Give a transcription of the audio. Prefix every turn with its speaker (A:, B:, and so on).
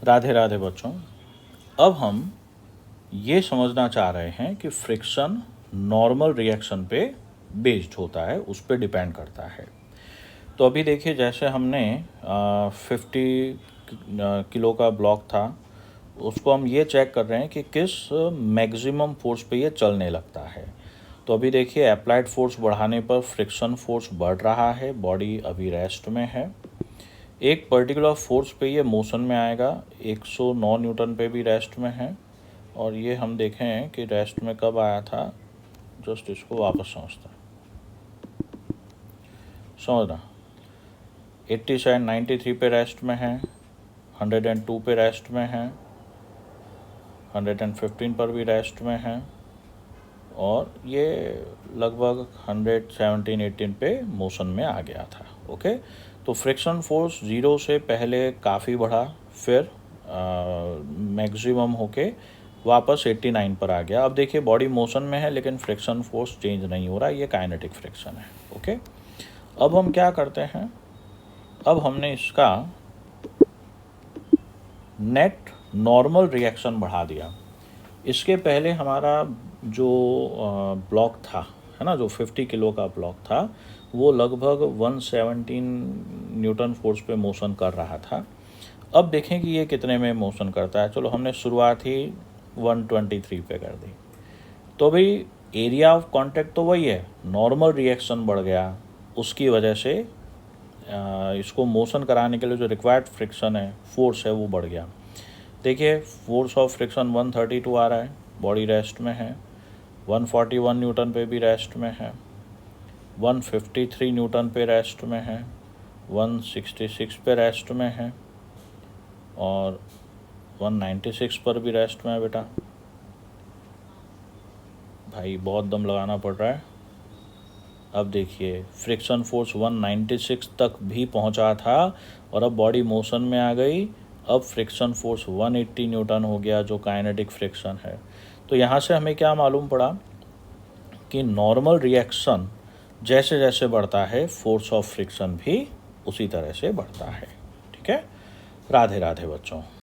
A: राधे राधे बच्चों। अब हम ये समझना चाह रहे हैं कि फ्रिक्शन नॉर्मल रिएक्शन पे बेस्ड होता है, उस पे डिपेंड करता है। तो अभी देखिए, जैसे हमने 50 किलो का ब्लॉक था, उसको हम ये चेक कर रहे हैं कि किस मैक्सिमम फोर्स पे ये चलने लगता है। तो अभी देखिए, अप्लाइड फोर्स बढ़ाने पर फ्रिक्शन फोर्स बढ़ रहा है, बॉडी अभी रेस्ट में है। एक पर्टिकुलर फोर्स पे ये मोशन में आएगा, 109 न्यूटन पे भी रेस्ट में है। और ये हम देखें कि रेस्ट में कब आया था, जस्ट इसको वापस समझना 87 93 पे रेस्ट में है, 102 पे रेस्ट में है, 115 पर भी रेस्ट में है, और ये लगभग 117 18 पे मोशन में आ गया था। ओके, तो फ्रिक्शन फोर्स ज़ीरो से पहले काफ़ी बढ़ा, फिर मैक्सिमम होके वापस 89 पर आ गया। अब देखिए, बॉडी मोशन में है लेकिन फ्रिक्शन फोर्स चेंज नहीं हो रहा, ये काइनेटिक फ्रिक्शन है। ओके, अब हम क्या करते हैं, अब हमने इसका नेट नॉर्मल रिएक्शन बढ़ा दिया। इसके पहले हमारा जो ब्लॉक था, है ना, जो 50 किलो का ब्लॉक था, वो लगभग 117 न्यूटन फोर्स पे मोशन कर रहा था। अब देखें कि ये कितने में मोशन करता है। चलो, हमने शुरुआत ही 123 पे कर दी। तो भाई, एरिया ऑफ कांटेक्ट तो वही है, नॉर्मल रिएक्शन बढ़ गया, उसकी वजह से इसको मोशन कराने के लिए जो रिक्वायर्ड फ्रिक्शन है, फोर्स है, वो बढ़ गया। देखिए, फोर्स ऑफ फ्रिक्शन 132 आ रहा है, बॉडी रेस्ट में है। 141 न्यूटन पे भी रेस्ट में है, 153 न्यूटन पे रेस्ट में है, 166 पे रेस्ट में है, और 196 पर भी रेस्ट में है। बेटा भाई, बहुत दम लगाना पड़ रहा है। अब देखिए, फ्रिक्शन फोर्स 196 तक भी पहुंचा था और अब बॉडी मोशन में आ गई। अब फ्रिक्शन फोर्स 180 न्यूटन हो गया, जो काइनेटिक फ्रिक्शन है। तो यहाँ से हमें क्या मालूम पड़ा कि नॉर्मल रिएक्शन जैसे जैसे बढ़ता है, फोर्स ऑफ फ्रिक्शन भी उसी तरह से बढ़ता है। ठीक है, राधे राधे बच्चों।